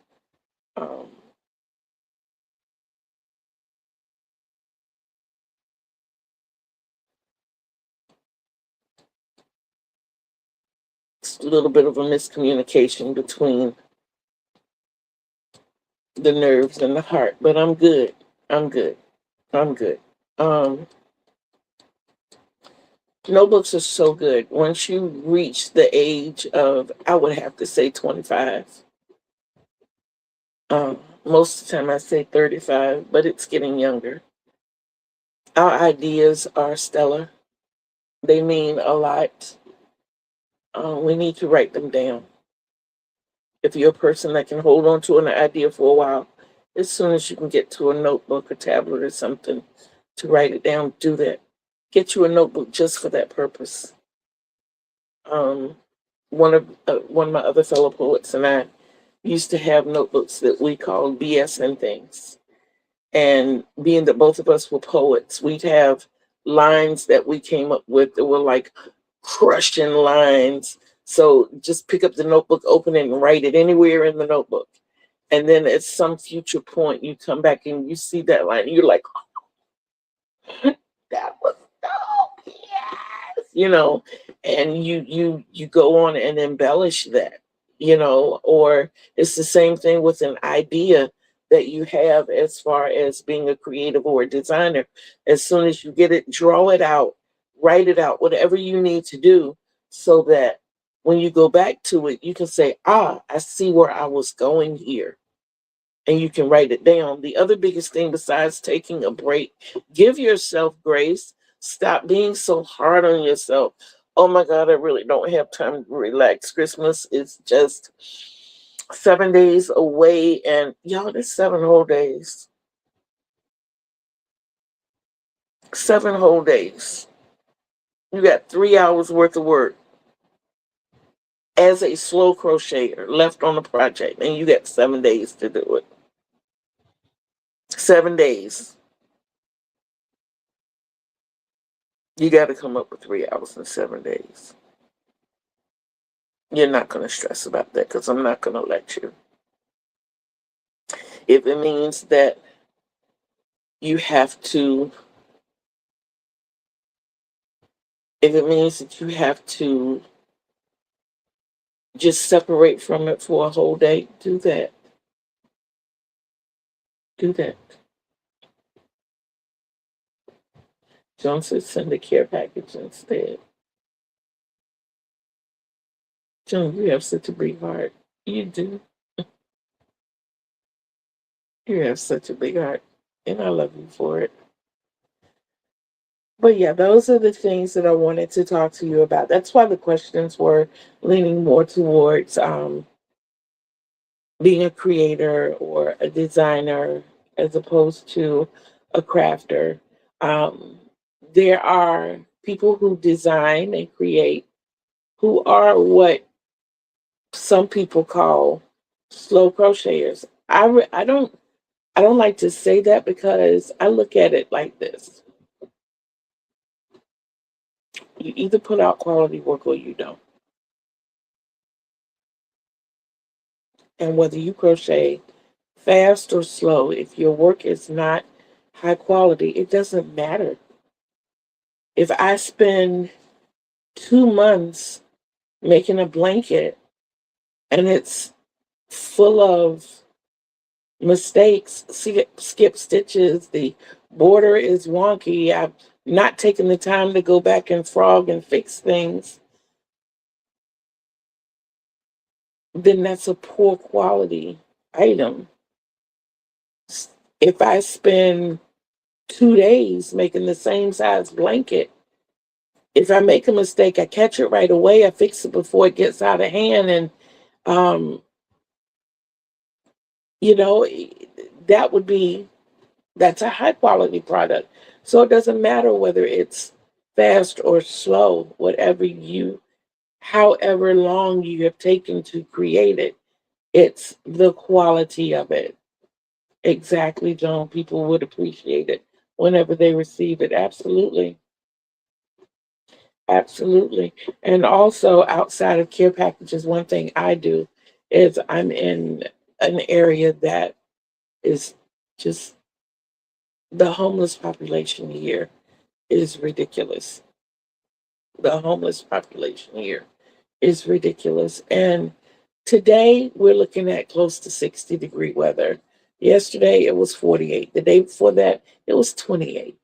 [SPEAKER 1] Um, it's a little bit of a miscommunication between the nerves and the heart, but I'm good. I'm good. I'm good. Um, Notebooks are so good. Once you reach the age of, I would have to say 25. Most of the time I say 35, but it's getting younger. Our ideas are stellar. They mean a lot. We need to write them down. If you're a person that can hold on to an idea for a while, as soon as you can get to a notebook or tablet or something to write it down, do that. Get you a notebook just for that purpose. Um, one of my other fellow poets and I used to have notebooks that we called BS and things. And being that both of us were poets, we'd have lines that we came up with that were like crushing lines. So just pick up the notebook, open it, and write it anywhere in the notebook. And then at some future point, you come back and you see that line, and you're like, that was dope, yes, and you go on and embellish that, or it's the same thing with an idea that you have as far as being a creative or a designer. As soon as you get it, draw it out, write it out, whatever you need to do, so that when you go back to it, you can say, I see where I was going here, and you can write it down. The other biggest thing besides taking a break, give yourself grace. Stop being so hard on yourself. Oh my God, I really don't have time to relax. Christmas is just 7 days away, and y'all, that's 7 whole days. 7 whole days. You got 3 hours worth of work as a slow crocheter left on the project, and you got 7 days to do it. 7 days. You got to come up with 3 hours in 7 days. You're not going to stress about that because I'm not going to let you. If it means that you have to, if it means that you have to just separate from it for a whole day, do that. Do that. John said send a care package instead. John, you have such a big heart. You do. You have such a big heart. And I love you for it. But yeah, those are the things that I wanted to talk to you about. That's why the questions were leaning more towards being a creator or a designer as opposed to a crafter. Um, there are people who design and create who are what some people call slow crocheters. I don't like to say that because I look at it like this. You either put out quality work or you don't. And whether you crochet fast or slow, if your work is not high quality, it doesn't matter. If I spend 2 months making a blanket and it's full of mistakes, skip stitches, the border is wonky, I've not taking the time to go back and frog and fix things, then that's a poor quality item. If I spend 2 days making the same size blanket, if I make a mistake, I catch it right away, I fix it before it gets out of hand, and um, you know, that would be that's a high quality product. So it doesn't matter whether it's fast or slow, however long you have taken to create it, it's the quality of it. Exactly, Joan. People would appreciate it whenever they receive it. Absolutely. Absolutely. And also outside of care packages, one thing I do is I'm in an area that is just the homeless population here is ridiculous. The homeless population here is ridiculous. And today we're looking at close to 60-degree weather. Yesterday it was 48. The day before that it was 28.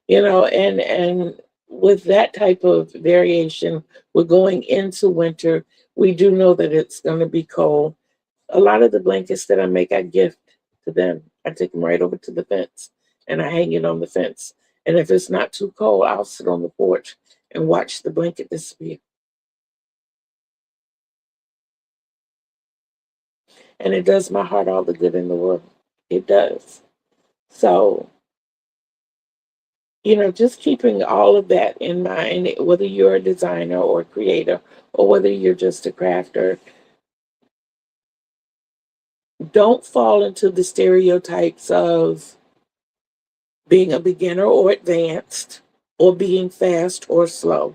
[SPEAKER 1] And with that type of variation, we're going into winter. We do know that it's going to be cold. A lot of the blankets that I make, I gift to them. I take them right over to the fence and I hang it on the fence. And if it's not too cold, I'll sit on the porch and watch the blanket disappear. And it does my heart all the good in the world. It does. So, just keeping all of that in mind, whether you're a designer or a creator, or whether you're just a crafter, don't fall into the stereotypes of being a beginner or advanced, or being fast or slow.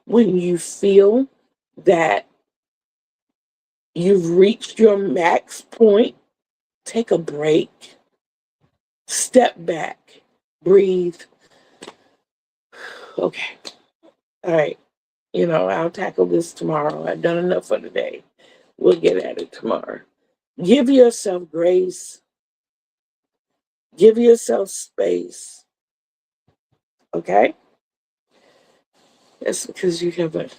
[SPEAKER 1] When you feel that you've reached your max point, take a break, step back, breathe. Okay, all right, I'll tackle this tomorrow. I've done enough for today. We'll get at it tomorrow. Give yourself grace, give yourself space, okay? That's because you have a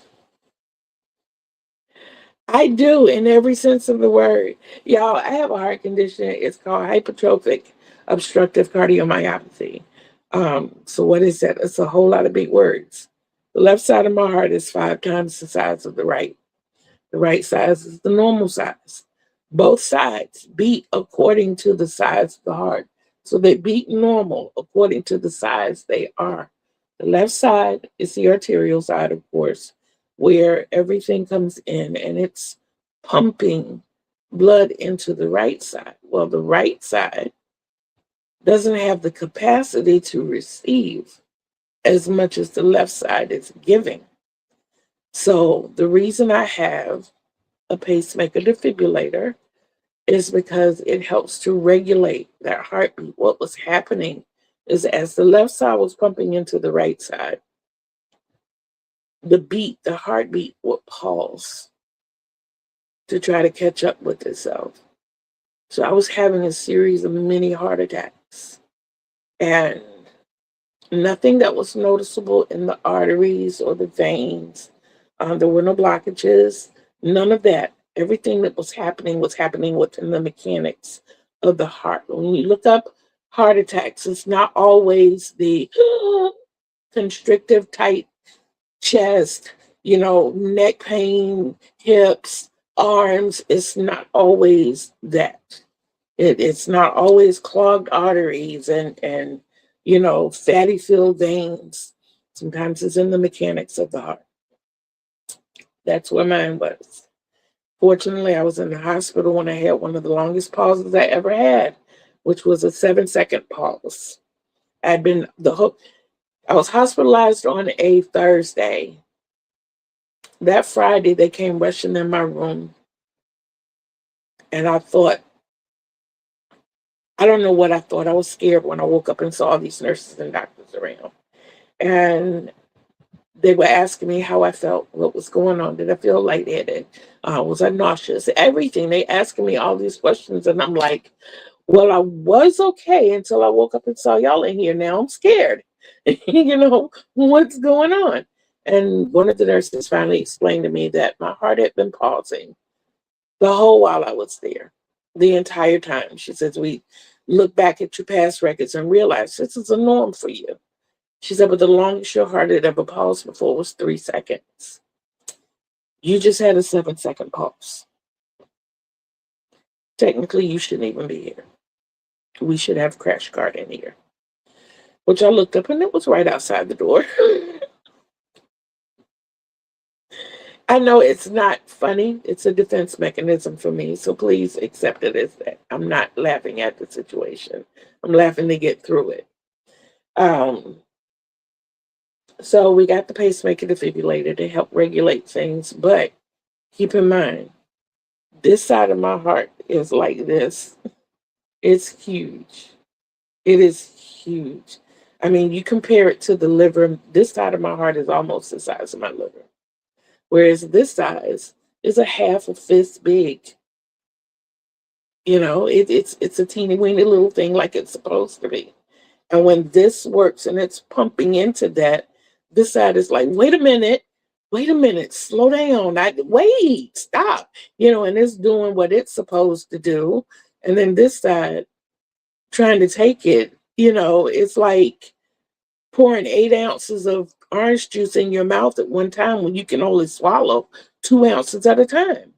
[SPEAKER 1] I do in every sense of the word. Y'all, I have a heart condition. It's called hypertrophic obstructive cardiomyopathy. So what is that? It's a whole lot of big words. The left side of my heart is 5 times the size of the right. The right size is the normal size. Both sides beat according to the size of the heart. So they beat normal according to the size they are. The left side is the arterial side, of course, where everything comes in and it's pumping blood into the right side. Well, the right side doesn't have the capacity to receive as much as the left side is giving. So the reason I have a pacemaker defibrillator is because it helps to regulate that heartbeat. What was happening is as the left side was pumping into the right side, the heartbeat would pause to try to catch up with itself. So I was having a series of mini heart attacks and nothing that was noticeable in the arteries or the veins. There were no blockages, none of that. Everything that was happening within the mechanics of the heart. When you look up heart attacks, it's not always the constrictive, tight chest, neck pain, hips, arms. It's not always that. It's not always clogged arteries and fatty filled veins. Sometimes it's in the mechanics of the heart. That's where mine was. Fortunately, I was in the hospital when I had one of the longest pauses I ever had, which was a 7-second pause. I'd been I was hospitalized on a Thursday. That Friday, they came rushing in my room, and I don't know what I thought. I was scared when I woke up and saw these nurses and doctors around. And they were asking me how I felt, what was going on. Did I feel lightheaded? Was I nauseous? Everything. They asking me all these questions. And I'm like, well, I was okay until I woke up and saw y'all in here. Now I'm scared. What's going on? And one of the nurses finally explained to me that my heart had been pausing the whole while I was there, the entire time. She says, we look back at your past records and realize this is a norm for you. She said, but the longest your heart had ever paused before was 3 seconds. You just had a 7-second pulse. Technically, you shouldn't even be here. We should have crash cart in here. Which I looked up and it was right outside the door. I know it's not funny. It's a defense mechanism for me. So please accept it as that. I'm not laughing at the situation. I'm laughing to get through it. Um, so we got the pacemaker defibrillator to help regulate things. But keep in mind, this side of my heart is like this. It's huge. It is huge. I mean, you compare it to the liver, this side of my heart is almost the size of my liver. Whereas this size is a half a fist big. It's a teeny weeny little thing like it's supposed to be. And when this works and it's pumping into that, this side is like, wait a minute, slow down. Wait, stop. And it's doing what it's supposed to do. And then this side trying to take it, it's like pouring 8 ounces of orange juice in your mouth at one time when you can only swallow 2 ounces at a time.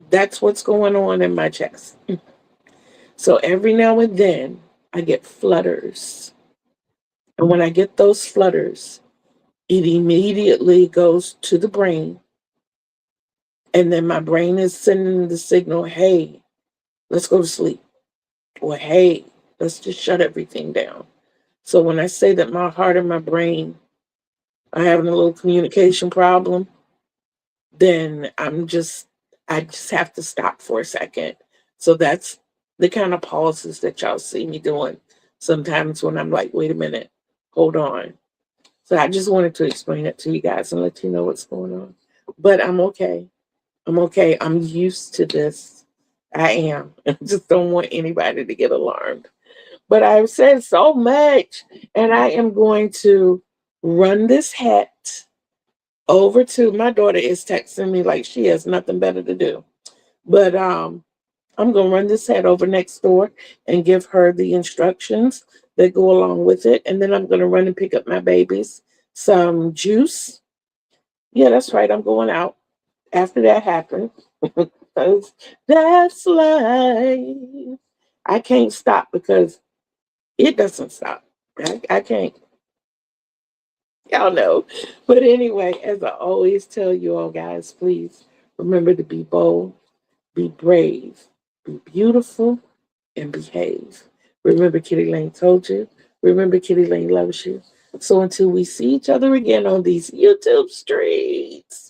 [SPEAKER 1] That's what's going on in my chest. So every now and then I get flutters. And when I get those flutters, it immediately goes to the brain. And then my brain is sending the signal, hey, let's go to sleep. Or hey, let's just shut everything down. So when I say that my heart and my brain are having a little communication problem, then I just have to stop for a second. So that's the kind of pauses that y'all see me doing sometimes when I'm like, wait a minute, hold on. So I just wanted to explain it to you guys and let you know what's going on. But I'm okay. I'm okay. I'm used to this. I am. I just don't want anybody to get alarmed. But I've said so much, and I am going to run this hat over to my daughter is texting me like she has nothing better to do. But I'm gonna run this hat over next door and give her the instructions that go along with it. And then I'm gonna run and pick up my babies some juice. Yeah, that's right. I'm going out after that happens. 'Cause that's life. I can't stop because it doesn't stop. I can't. Y'all know. But anyway, as I always tell you all guys, please remember to be bold, be brave, be beautiful, and behave. Remember, Kitty Lane told you. Remember, Kitty Lane loves you. So until we see each other again on these YouTube streets,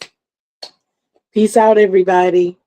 [SPEAKER 1] peace out, everybody.